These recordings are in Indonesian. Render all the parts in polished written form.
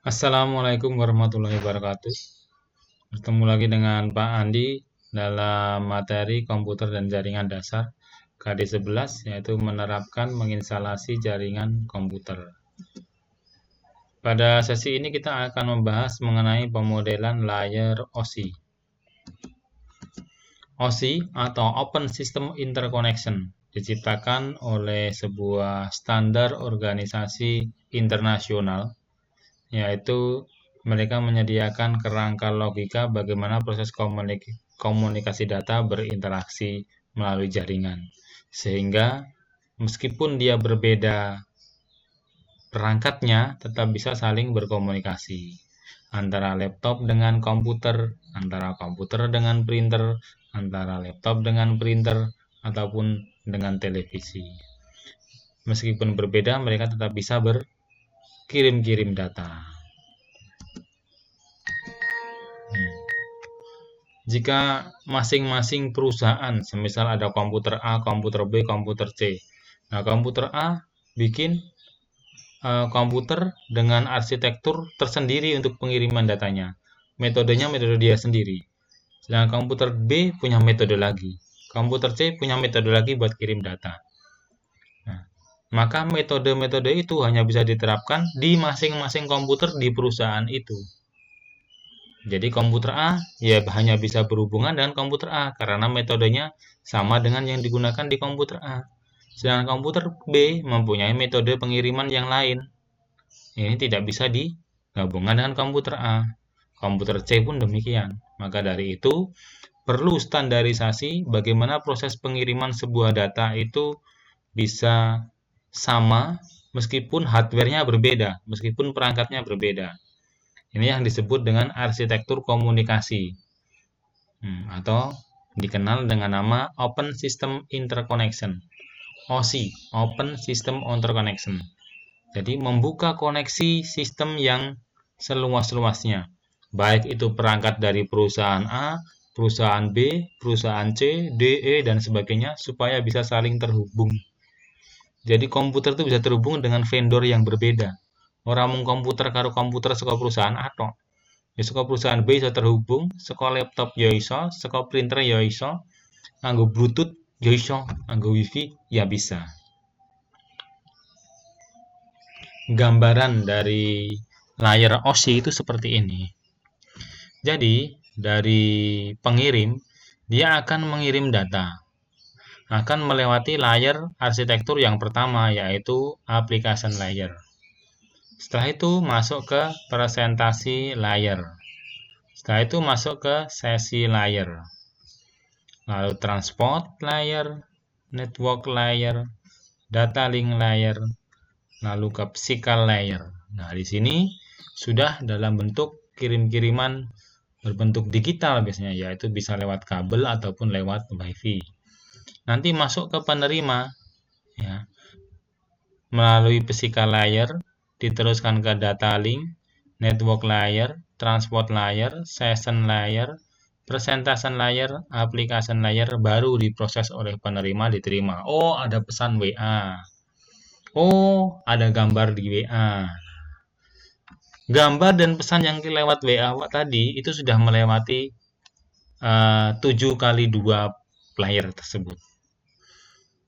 Assalamualaikum warahmatullahi wabarakatuh. Bertemu lagi dengan Pak Andi dalam materi komputer dan jaringan dasar KD11, yaitu menerapkan menginstalasi jaringan komputer. Pada sesi ini kita akan membahas mengenai pemodelan layer OSI. OSI atau Open System Interconnection diciptakan oleh sebuah standar organisasi internasional, yaitu mereka menyediakan kerangka logika bagaimana proses komunikasi data berinteraksi melalui jaringan. Sehingga meskipun dia berbeda perangkatnya, tetap bisa saling berkomunikasi. Antara laptop dengan komputer, antara komputer dengan printer, antara laptop dengan printer, ataupun dengan televisi. Meskipun berbeda, mereka tetap bisa berkirim-kirim data. Jika masing-masing perusahaan, semisal ada komputer A, komputer B, komputer C. Nah, komputer A bikin komputer dengan arsitektur tersendiri untuk pengiriman datanya. Metodenya metode dia sendiri. Sedangkan komputer B punya metode lagi. Komputer C punya metode lagi buat kirim data. Nah, maka metode-metode itu hanya bisa diterapkan di masing-masing komputer di perusahaan itu. Jadi komputer A ya hanya bisa berhubungan dengan komputer A karena metodenya sama dengan yang digunakan di komputer A. Sedangkan komputer B mempunyai metode pengiriman yang lain. Ini tidak bisa digabungkan dengan komputer A. Komputer C pun demikian. Maka dari itu perlu standarisasi bagaimana proses pengiriman sebuah data itu bisa sama meskipun hardware-nya berbeda, meskipun perangkatnya berbeda. Ini yang disebut dengan arsitektur komunikasi, atau dikenal dengan nama Open System Interconnection, OSI, Open System Interconnection. Jadi membuka koneksi sistem yang seluas-luasnya, baik itu perangkat dari perusahaan A, perusahaan B, perusahaan C, D, E, dan sebagainya, supaya bisa saling terhubung. Jadi komputer itu bisa terhubung dengan vendor yang berbeda. Orang mung komputer karo komputer sekolah perusahaan atau ya saka perusahaan B iso terhubung, saka laptop ya iso, saka printer ya iso, nganggo Bluetooth ya iso, nganggo WiFi ya bisa. Gambaran dari layar OSI itu seperti ini. Jadi, dari pengirim, dia akan mengirim data. Akan melewati layar arsitektur yang pertama, yaitu application layer. Setelah itu masuk ke presentasi layer. Setelah itu masuk ke sesi layer. Lalu transport layer, network layer, data link layer, lalu ke physical layer. Nah, di sini sudah dalam bentuk kirim-kiriman berbentuk digital biasanya, yaitu bisa lewat kabel ataupun lewat WiFi. Nanti masuk ke penerima, ya, melalui physical layer, diteruskan ke data link, network layer, transport layer, session layer, presentation layer, application layer, baru diproses oleh penerima diterima. Oh, ada pesan WA. Oh, ada gambar di WA. Gambar dan pesan yang lewat WA tadi itu sudah melewati 7 kali 2 player tersebut.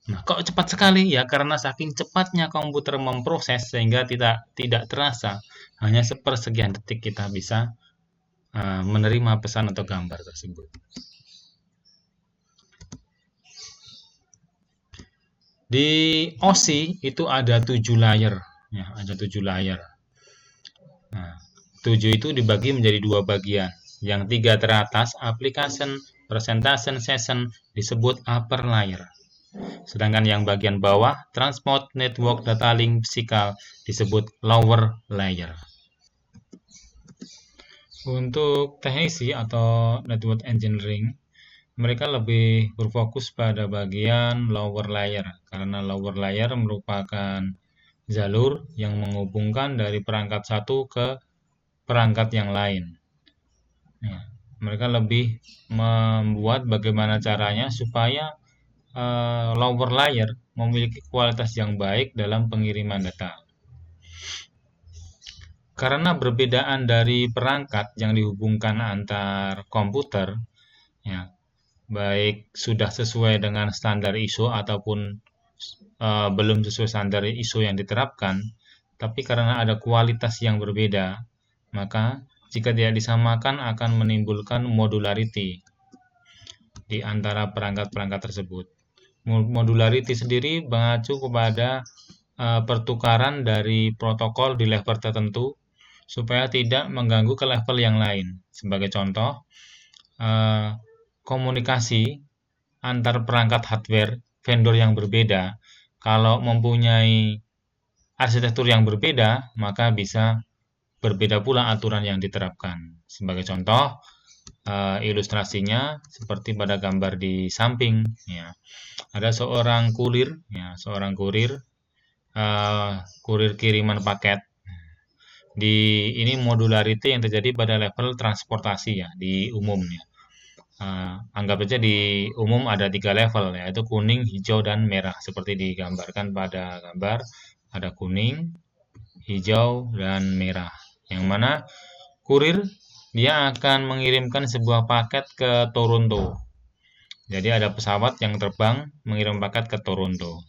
Nah, kok cepat sekali? Ya, karena saking cepatnya komputer memproses sehingga tidak terasa hanya sepersekian detik kita bisa menerima pesan atau gambar tersebut. Di OSI itu ada 7 layer, ya, ada 7 layer. Nah, 7 itu dibagi menjadi 2 bagian. Yang 3 teratas, application, presentation, session, disebut upper layer. Sedangkan yang bagian bawah, transport, network, data link, physical, disebut lower layer. Untuk teknisi atau network engineering, mereka lebih berfokus pada bagian lower layer, karena lower layer merupakan jalur yang menghubungkan dari perangkat satu ke perangkat yang lain. Ya, mereka lebih membuat bagaimana caranya supaya lower layer memiliki kualitas yang baik dalam pengiriman data. karena perbedaan dari perangkat yang dihubungkan antar komputer, ya, baik sudah sesuai dengan standar ISO ataupun belum sesuai standar ISO yang diterapkan, tapi karena ada kualitas yang berbeda, maka jika tidak disamakan akan menimbulkan modularity di antara perangkat-perangkat tersebut. Modularity sendiri mengacu kepada pertukaran dari protokol di level tertentu supaya tidak mengganggu ke level yang lain. Sebagai contoh, komunikasi antar perangkat hardware vendor yang berbeda, kalau mempunyai arsitektur yang berbeda, maka bisa berbeda pula aturan yang diterapkan. Sebagai contoh, ilustrasinya seperti pada gambar di samping, ya. Ada seorang kurir, ya, kurir kiriman paket. Ini modularity yang terjadi pada level transportasi, ya, di umum, ya. Anggap saja di umum ada 3 level, yaitu kuning, hijau, dan merah. Seperti digambarkan pada gambar, ada kuning, hijau, dan merah. Yang mana kurir dia akan mengirimkan sebuah paket ke Toronto. Jadi ada pesawat yang terbang mengirim paket ke Toronto.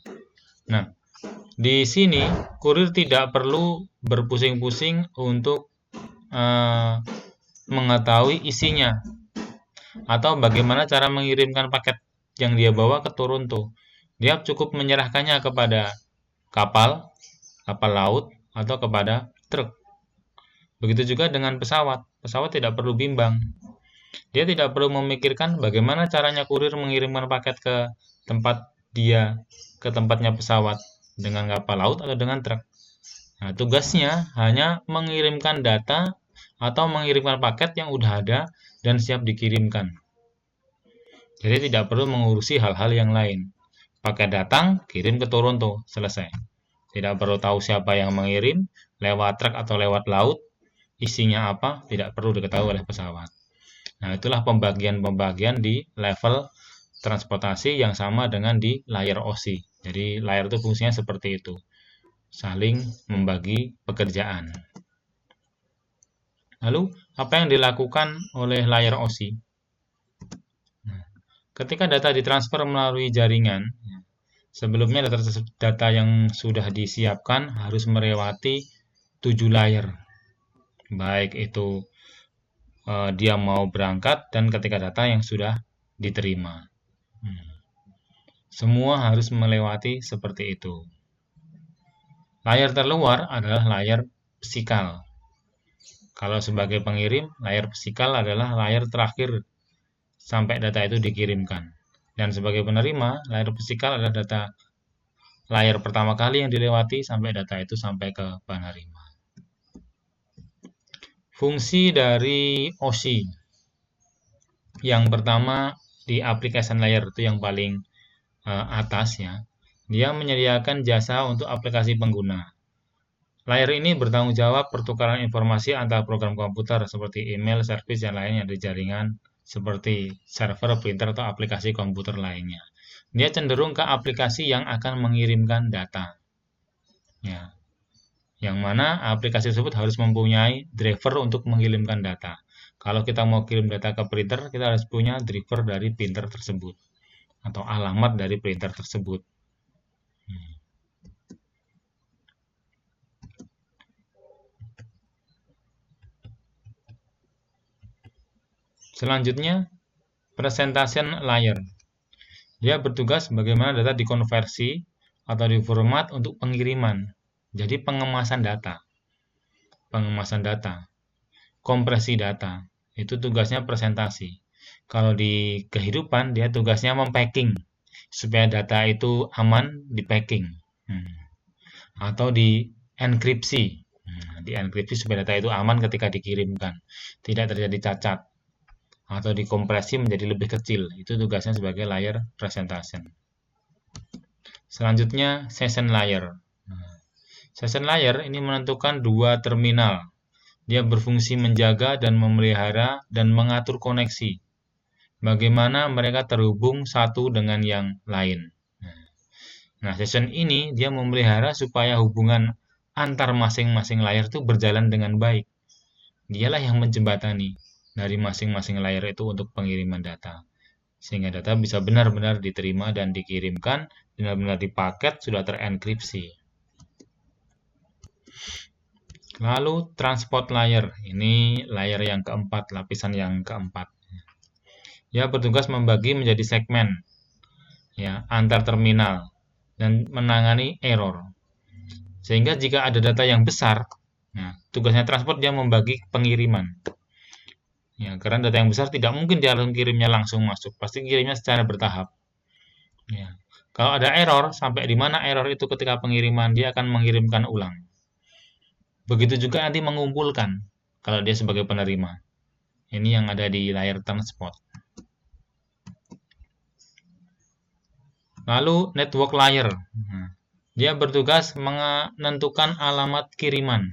Nah, di sini kurir tidak perlu berpusing-pusing untuk mengetahui isinya atau bagaimana cara mengirimkan paket yang dia bawa ke Toronto. Dia cukup menyerahkannya kepada kapal laut, atau kepada truk. Begitu juga dengan pesawat. Pesawat tidak perlu bimbang. Dia tidak perlu memikirkan bagaimana caranya kurir mengirimkan paket ke tempatnya pesawat dengan kapal laut atau dengan truk. Nah, tugasnya hanya mengirimkan data atau mengirimkan paket yang udah ada dan siap dikirimkan. Jadi tidak perlu mengurusi hal-hal yang lain. Paket datang, kirim ke Toronto, selesai. Tidak perlu tahu siapa yang mengirim, lewat truk atau lewat laut, isinya apa, tidak perlu diketahui oleh pesawat. Nah, itulah pembagian-pembagian di level transportasi yang sama dengan di layer OSI. Jadi, layer itu fungsinya seperti itu. Saling membagi pekerjaan. Lalu, apa yang dilakukan oleh layer OSI? Ketika data ditransfer melalui jaringan, sebelumnya data yang sudah disiapkan harus melewati 7 layer. Baik itu dia mau berangkat dan ketika data yang sudah diterima. Semua harus melewati seperti itu. Layer terluar adalah layer physical. Kalau sebagai pengirim, layer physical adalah layer terakhir sampai data itu dikirimkan. Dan sebagai penerima, layer physical adalah layer pertama kali yang dilewati sampai data itu sampai ke penerima. Fungsi dari OSI. Yang pertama di application layer itu yang paling atas, ya. Dia menyediakan jasa untuk aplikasi pengguna. Layer ini bertanggung jawab pertukaran informasi antar program komputer seperti email, service, dan lainnya di jaringan seperti server, printer, atau aplikasi komputer lainnya. Dia cenderung ke aplikasi yang akan mengirimkan data. Ya. Yang mana aplikasi tersebut harus mempunyai driver untuk mengirimkan data. Kalau kita mau kirim data ke printer, kita harus punya driver dari printer tersebut atau alamat dari printer tersebut. Selanjutnya, presentation layer. Dia bertugas bagaimana data dikonversi atau diformat untuk pengiriman. Jadi pengemasan data. Kompresi data. Itu tugasnya presentasi. Kalau di kehidupan, dia tugasnya mempacking. Supaya data itu aman di packing. Atau di enkripsi. Di enkripsi supaya data itu aman ketika dikirimkan. Tidak terjadi cacat. Atau dikompresi menjadi lebih kecil. Itu tugasnya sebagai layer presentation. Selanjutnya, session layer. Session layer ini menentukan 2 terminal. Dia berfungsi menjaga dan memelihara dan mengatur koneksi. Bagaimana mereka terhubung satu dengan yang lain. Nah, session ini dia memelihara supaya hubungan antar masing-masing layer itu berjalan dengan baik. Dialah yang menjembatani dari masing-masing layer itu untuk pengiriman data. Sehingga data bisa benar-benar diterima dan dikirimkan, benar-benar dipaket, sudah terenkripsi. Lalu transport layer, ini layer yang keempat, lapisan yang keempat. Dia bertugas membagi menjadi segmen ya, antar terminal dan menangani error. Sehingga jika ada data yang besar, nah, tugasnya transport dia membagi pengiriman. Ya, karena data yang besar tidak mungkin dia langsung kirimnya langsung masuk, pasti kirimnya secara bertahap. Ya. Kalau ada error, sampai di mana error itu ketika pengiriman, dia akan mengirimkan ulang. Begitu juga nanti mengumpulkan, kalau dia sebagai penerima. Ini yang ada di layar transport. Lalu network layer. Dia bertugas menentukan alamat kiriman.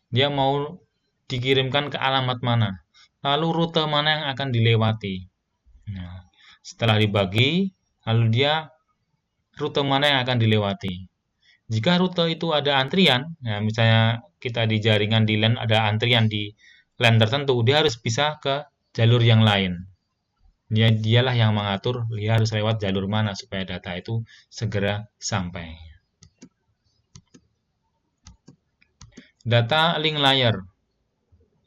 Dia mau dikirimkan ke alamat mana. Lalu rute mana yang akan dilewati. Nah, setelah dibagi, lalu dia rute mana yang akan dilewati. Jika rute itu ada antrian, ya misalnya kita di jaringan di LAN ada antrian di LAN tertentu, dia harus bisa ke jalur yang lain. Dialah yang mengatur dia harus lewat jalur mana supaya data itu segera sampai. Data link layer.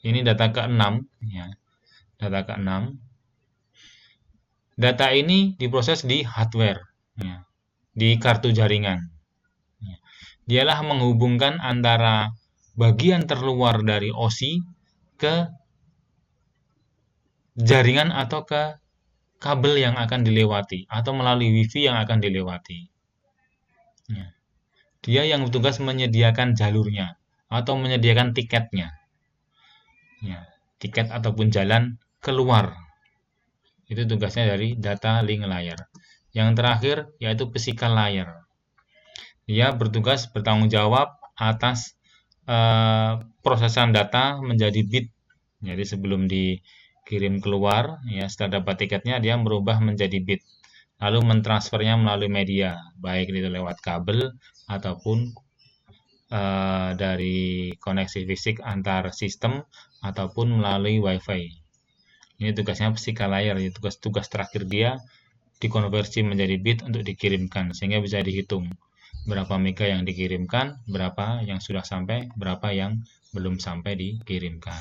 Ini data ke-6 ya. Data ke-6. Data ini diproses di hardware ya, di kartu jaringan. Ya. Dialah menghubungkan antara bagian terluar dari OSI ke jaringan atau ke kabel yang akan dilewati atau melalui WiFi yang akan dilewati. Ya. Dia yang bertugas menyediakan jalurnya atau menyediakan tiketnya. Ya, tiket ataupun jalan keluar. Itu tugasnya dari data link layer. Yang terakhir yaitu physical layer. Dia bertugas bertanggung jawab atas prosesan data menjadi bit. Jadi sebelum dikirim keluar, ya setelah dapat tiketnya dia merubah menjadi bit. Lalu mentransfernya melalui media, baik itu lewat kabel ataupun dari koneksi fisik antar sistem ataupun melalui WiFi. Ini tugasnya physical layer, tugas terakhir dia dikonversi menjadi bit untuk dikirimkan sehingga bisa dihitung berapa mega yang dikirimkan, berapa yang sudah sampai, berapa yang belum sampai dikirimkan.